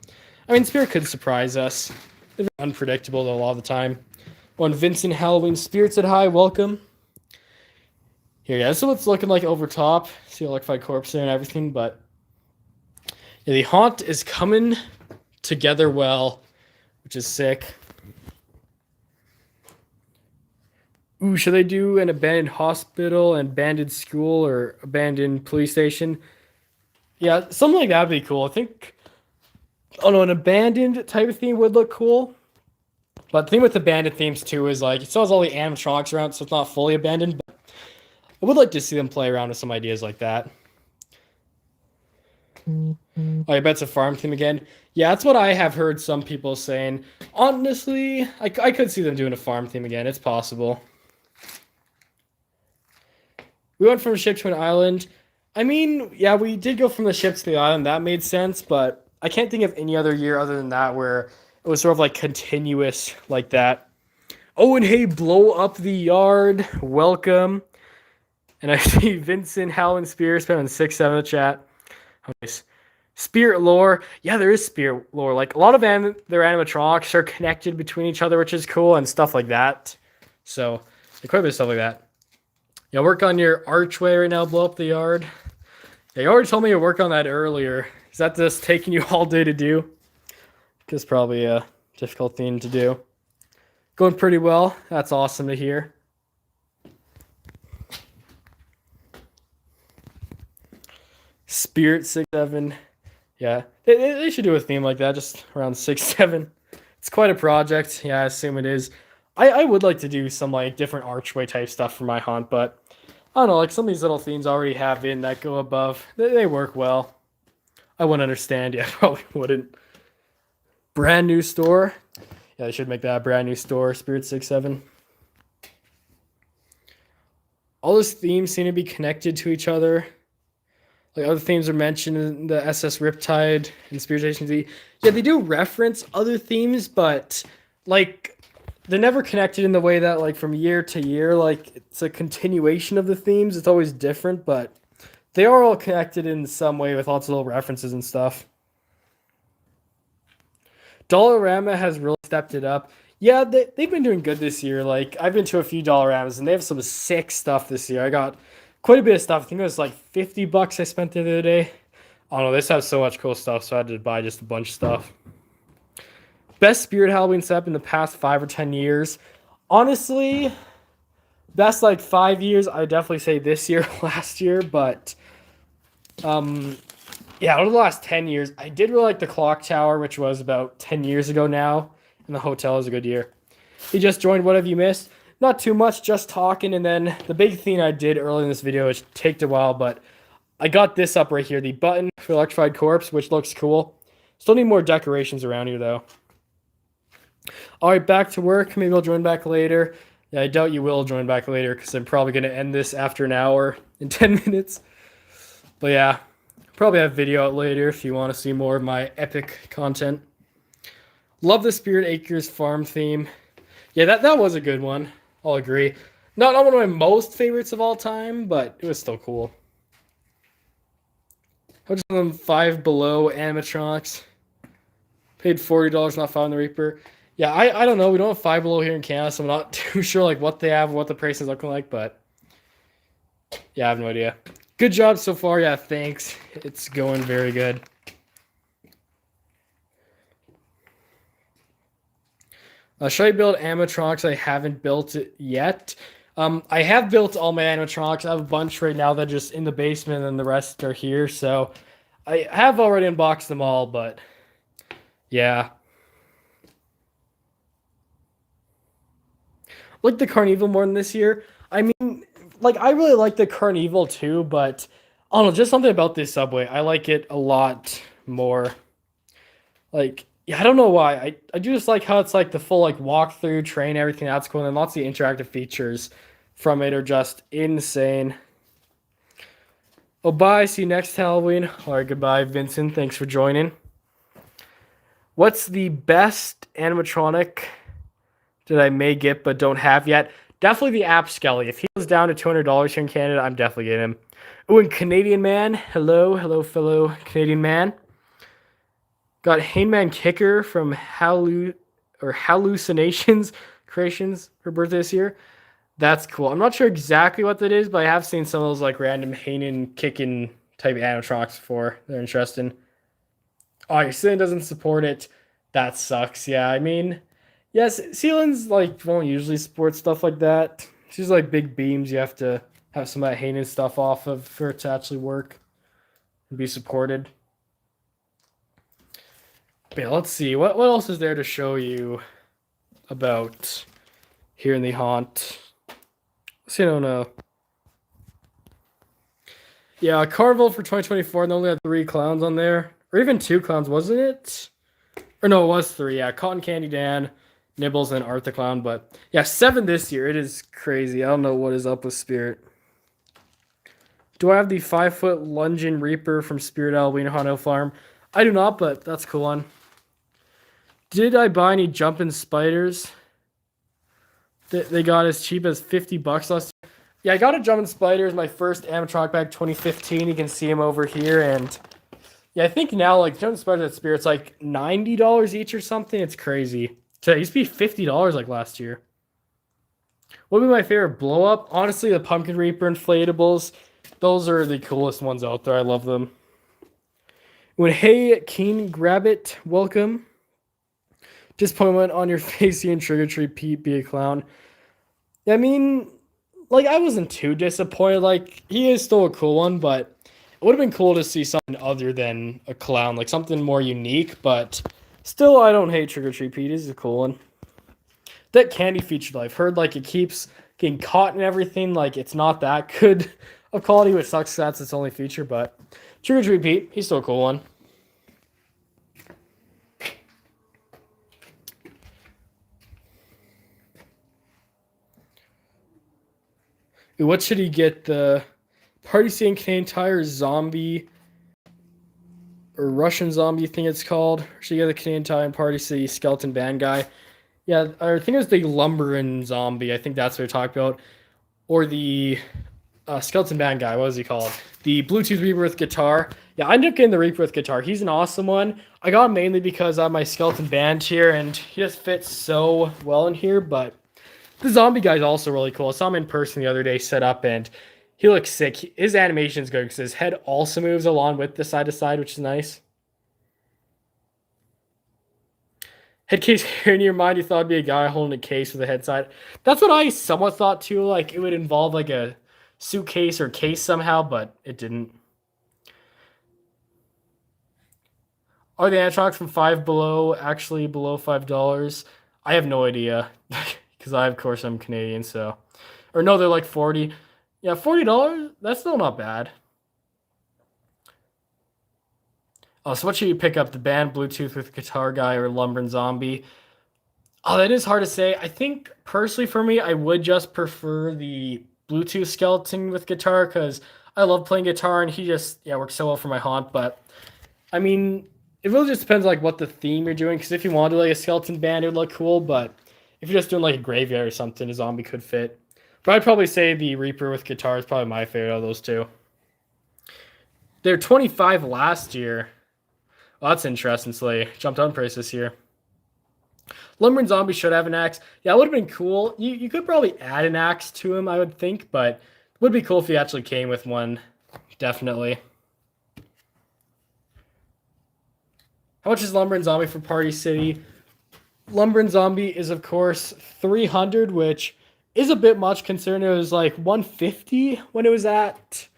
I mean, Spirit could surprise us. They're unpredictable though a lot of the time. When Vincent Halloween Spirit said hi, welcome. Here, yeah, this is what it's looking like over top. See Electrified Corpse there and everything, but yeah, the haunt is coming together well, which is sick. Ooh, should they do an abandoned hospital, an abandoned school, or abandoned police station? Yeah, something like that would be cool. I think, oh no, an abandoned type of theme would look cool. But the thing with abandoned themes too is like, it still has all the animatronics around, so it's not fully abandoned. But I would like to see them play around with some ideas like that. Oh, I bet it's a farm theme again. Yeah, that's what I have heard some people saying. Honestly, I could see them doing a farm theme again. It's possible. We went from a ship to an island. I mean, yeah, we did go from the ship to the island. That made sense, but I can't think of any other year other than that where it was sort of like continuous like that. Oh, and hey, blow up the yard. Welcome. And I see Vincent, Howland, Spear, spent on 6-7 in the chat. Oh, nice. Spirit lore. Yeah, there is spirit lore. Like, a lot of their animatronics are connected between each other, which is cool, and stuff like that. So, quite a bit of stuff like that. Yeah, work on your archway right now, blow up the yard. Yeah, you already told me to work on that earlier. Is that just taking you all day to do? It's probably a difficult thing to do. Going pretty well. That's awesome to hear. Spirit 6-7. Yeah, they should do a theme like that, just around 6-7. It's quite a project. Yeah, I assume it is. I would like to do some like different archway type stuff for my haunt, but I don't know, like some of these little themes I already have in that go above. They work well. I wouldn't understand. Yeah, I probably wouldn't. Brand new store. Yeah, they should make that a brand new store. Spirit 6-7. All those themes seem to be connected to each other. Like other themes are mentioned in the SS Riptide and Spirit Station Z. Yeah, they do reference other themes, but like they're never connected in the way that like from year to year, like it's a continuation of the themes. It's always different, but they are all connected in some way with lots of little references and stuff. Dollarama has really stepped it up. Yeah, they've been doing good this year. Like I've been to a few Dollaramas and they have some sick stuff this year. I got quite a bit of stuff. I think it was like $50 I spent the other day. I don't know, this has so much cool stuff, so I had to buy just a bunch of stuff. Best Spirit Halloween setup in the past 5 or 10 years. Honestly, best like 5 years, I would definitely say this year, last year, but yeah, over the last 10 years, I did really like the Clock Tower, which was about 10 years ago now, and the hotel is a good year. You just joined, what have you missed? Not too much, just talking, and then the big thing I did early in this video, which takes a while, but I got this up right here, the button for Electrified Corpse, which looks cool. Still need more decorations around here, though. All right, back to work. Maybe I'll join back later. Yeah, I doubt you will join back later because I'm probably going to end this after an hour in 10 minutes. But yeah, probably have video out later if you want to see more of my epic content. Love the Spirit Acres farm theme. Yeah, that was a good one. I'll agree. Not one of my most favorites of all time, but it was still cool. How much of them Five Below animatronics? Paid $40, not Five on the Reaper. Yeah, I don't know. We don't have Five Below here in Canada, so I'm not too sure like what they have, what the price is looking like, but yeah, I have no idea. Good job so far. Yeah, thanks. It's going very good. Should I build animatronics? I haven't built it yet. I have built all my animatronics. I have a bunch right now that are just in the basement and the rest are here. So I have already unboxed them all, but yeah. Like the Carnival more than this year. I mean, like I really like the Carnival too, but I don't know, just something about this subway. I like it a lot more. Like, yeah, I don't know why. I do just like how it's like the full like walkthrough train, everything that's cool, and lots of the interactive features from it are just insane. Oh, bye. See you next Halloween. All right, goodbye, Vincent. Thanks for joining. What's the best animatronic that I may get but don't have yet? Definitely the App Skelly. If he was down to $200 here in Canada, I'm definitely getting him. Oh, and Canadian Man. Hello, fellow Canadian man. Got Hangman Kicker from Hallucinations Creations for birthday this year. That's cool. I'm not sure exactly what that is, but I have seen some of those like random Hanan kicking type animatronics before. They're interesting. Oh, your ceiling doesn't support it. That sucks. Yeah, I mean, yes, ceilings like won't usually support stuff like that. It's just like big beams you have to have some of that Hanan stuff off of for it to actually work and be supported. But yeah, let's see. What else is there to show you about here in the haunt? See, I don't know. Yeah, Carnival for 2024, and they only had 3 clowns on there. Or even 2 clowns, wasn't it? Or no, it was 3. Yeah, Cotton Candy Dan, Nibbles, and Art the Clown. But yeah, 7 this year. It is crazy. I don't know what is up with Spirit. Do I have the 5-foot lunging Reaper from Spirit Halloween Haunted Farm? I do not, but that's cool one. Did I buy any jumping spiders? They got as cheap as $50 last year. Yeah, I got a jumping spiders, my first animatronic back 2015. You can see them over here, and yeah, I think now like jumping spiders at Spirit's like $90 each or something. It's crazy. So it used to be $50 like last year. What would be my favorite blow up? Honestly, the Pumpkin Reaper inflatables. Those are the coolest ones out there. I love them. When hey Keen grab it, welcome. Disappointment on your face here in Trigger Tree Pete be a clown. I mean, like I wasn't too disappointed. Like he is still a cool one, but it would have been cool to see something other than a clown, like something more unique. But still, I don't hate Trigger Tree Pete. He's a cool one. That candy feature, I've heard like it keeps getting caught and everything. Like it's not that good of quality, which sucks. That's its only feature, but Trigger Tree Pete, he's still a cool one. What should he get? The Party City Canadian Tire zombie or Russian zombie thing it's called. Or should he get the Canadian Tire and Party City skeleton band guy? Yeah, I think it was the lumbering zombie. I think that's what we're talking about. Or the skeleton band guy. What was he called? The Bluetooth Reaper with guitar. Yeah, I ended up getting the Reaper with guitar. He's an awesome one. I got him mainly because I have my skeleton band here, and he just fits so well in here, but the zombie guy is also really cool. I saw him in person the other day set up, and he looks sick. His animation is good because his head also moves along with the side to side, which is nice. Head case here in your mind, you thought it'd be a guy holding a case with a head side. That's what I somewhat thought too. Like it would involve like a suitcase or case somehow, but it didn't. Are the animatronics from Five Below actually below $5? I have no idea. Because of course, I'm Canadian, so. Or no, they're like 40. Yeah, $40? That's still not bad. Oh, so what should you pick up? The band, Bluetooth with guitar guy, or Lumbering Zombie? Oh, that is hard to say. I think, personally for me, I would just prefer the Bluetooth skeleton with guitar, because I love playing guitar, and he just, yeah, works so well for my haunt, but, I mean, it really just depends, like, what the theme you're doing, because if you want to do, like, a skeleton band, it would look cool, but if you're just doing like a graveyard or something, a zombie could fit. But I'd probably say the Reaper with guitar is probably my favorite of those two. They're 25 last year. Well, that's interesting. So they jumped on price this year. Lumbering Zombie should have an axe. Yeah, it would have been cool. You could probably add an axe to him, I would think, but it would be cool if he actually came with one. Definitely. How much is Lumbering Zombie for Party City? Lumbering Zombie is, of course, $300, which is a bit much considering it was like $150 when it was at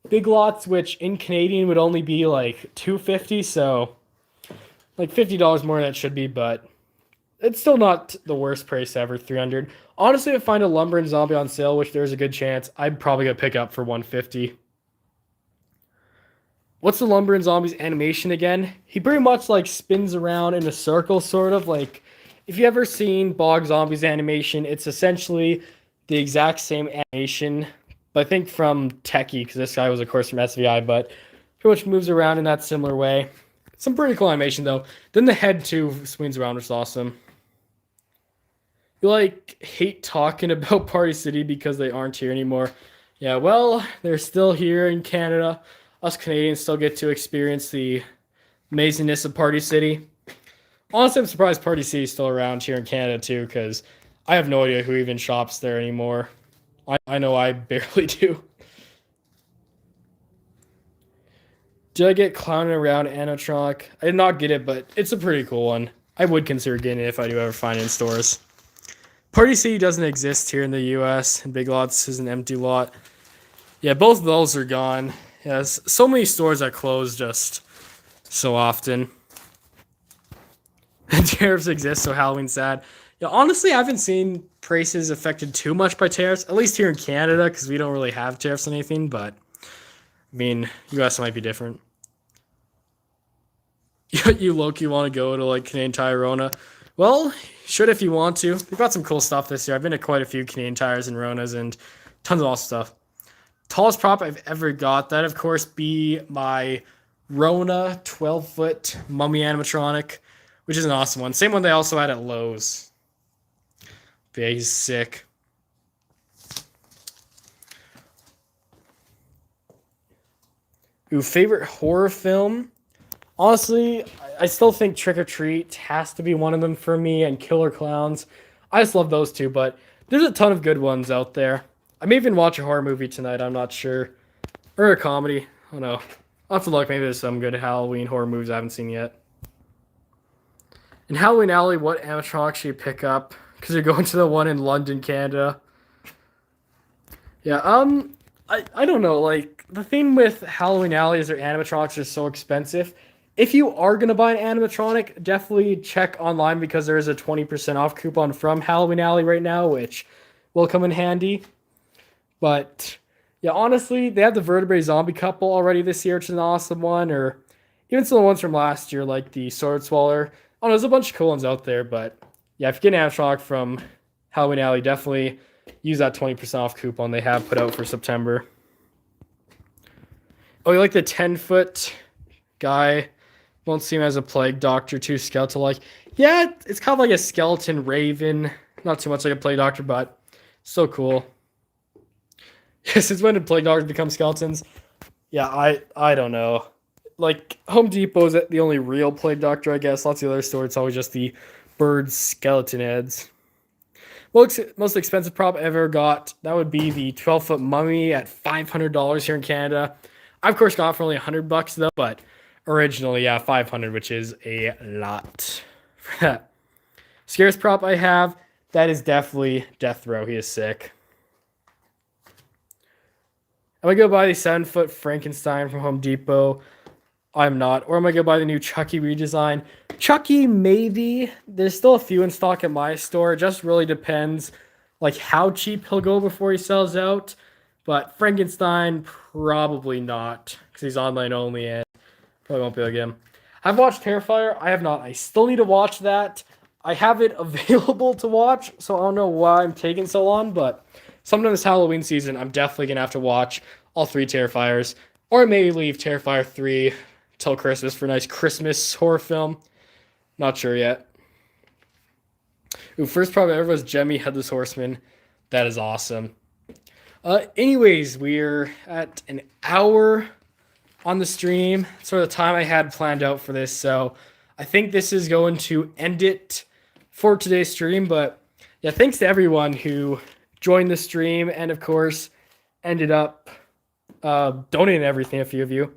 Big Lots, which in Canadian would only be like $250, so like $50 more than it should be, but It's still not the worst price ever, 300. Honestly, if I find a lumber and zombie on sale, which there's a good chance, I'm probably gonna pick up for 150. What's the lumber and zombies animation again? He pretty much like spins around in a circle, sort of like if you ever seen Bog Zombies animation, it's essentially the exact same animation, but I think from Techie, because this guy was of course from SVI, but pretty much moves around in that similar way. Some pretty cool animation though. Then the head too swings around, which is awesome. You like hate talking about Party City because they aren't here anymore. Yeah, well, they're still here in Canada. Us Canadians still get to experience the amazingness of Party City. Honestly, I'm surprised Party City is still around here in Canada too, because I have no idea who even shops there anymore. I know I barely do. Did I get clowning around animatronic? I did not get it, but it's a pretty cool one. I would consider getting it if I do ever find it in stores. Party City doesn't exist here in the US, and Big Lots is an empty lot. Yeah, both of those are gone. Yes, so many stores that close just so often. Tariffs exist, so Halloween's sad. Yeah, honestly, I haven't seen prices affected too much by tariffs, at least here in Canada, because we don't really have tariffs on anything, but I mean, US might be different. You low-key want to go to like Canadian Tire Rona? Well, should if you want to. We've got some cool stuff this year. I've been to quite a few Canadian Tires and Ronas and tons of awesome stuff. Tallest prop I've ever got, that of course be my Rona 12-foot mummy animatronic, which is an awesome one. Same one they also had at Lowe's. But yeah, he's sick. Ooh, favorite horror film? Honestly, I still think Trick or Treat has to be one of them for me, and Killer Clowns. I just love those two, but there's a ton of good ones out there. I may even watch a horror movie tonight, I'm not sure. Or a comedy. I don't know. I'll have to look. Maybe there's some good Halloween horror movies I haven't seen yet. In Halloween Alley, what animatronic should you pick up? Because you're going to the one in London, Canada. Yeah, I don't know. Like, the thing with Halloween Alley is their animatronics are so expensive. If you are going to buy an animatronic, definitely check online because there is a 20% off coupon from Halloween Alley right now, which will come in handy. But, yeah, honestly, they have the vertebrae zombie couple already this year, which is an awesome one. Or even some of the ones from last year, like the Sword Swaller. Oh, there's a bunch of cool ones out there. But, yeah, if you get an animatronic from Halloween Alley, definitely use that 20% off coupon they have put out for September. Oh, you like the 10-foot guy? Won't seem as a plague doctor, too skeletal-like. Yeah, it's kind of like a skeleton raven. Not too much like a plague doctor, but so cool. Since when did plague doctors become skeletons? Yeah, I don't know. Like, Home Depot is the only real plague doctor, I guess. Lots of the other stores, it's always just the bird skeleton heads. Most expensive prop I ever got, that would be the 12-foot mummy at $500 here in Canada. I, of course, got it for only $100 though, but originally, yeah, $500, which is a lot for that. Scariest prop I have, that is definitely Death Row. He is sick. Am I going to buy the 7-foot Frankenstein from Home Depot? I'm not. Or am I going to buy the new Chucky redesign? Chucky, maybe. There's still a few in stock at my store. It just really depends like how cheap he'll go before he sells out. But Frankenstein, probably not. Because he's online only and probably won't be able to get him. I've watched Terrifier. I have not. I still need to watch that. I have it available to watch, so I don't know why I'm taking so long. But sometime this Halloween season, I'm definitely going to have to watch all 3 Terrifiers. Or maybe leave Terrifier 3 till Christmas for a nice Christmas horror film. Not sure yet. Ooh, first prop ever was Jemmy Headless Horseman. That is awesome. Anyways, we're at an hour on the stream. Sort of the time I had planned out for this. So I think this is going to end it for today's stream. But yeah, thanks to everyone who joined the stream and, of course, ended up donating everything, a few of you.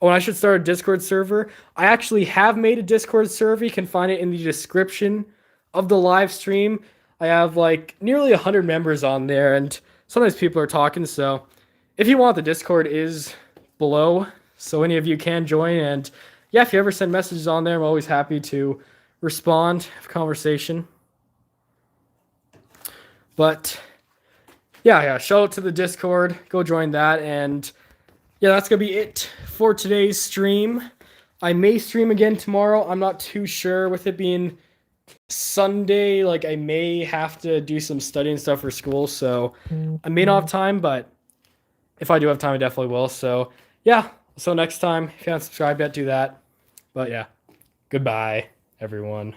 Oh, and I should start a Discord server. I actually have made a Discord server. You can find it in the description of the live stream. I have like nearly 100 members on there, and sometimes people are talking. So if you want, the Discord is below, so any of you can join. And yeah, if you ever send messages on there, I'm always happy to respond, have conversation. But yeah, shout out to the Discord. Go join that. And yeah, that's going to be it for today's stream. I may stream again tomorrow. I'm not too sure with it being Sunday. Like, I may have to do some studying stuff for school. So I may not have time, but if I do have time, I definitely will. So yeah, so next time, if you haven't subscribed yet, do that. But yeah, goodbye, everyone.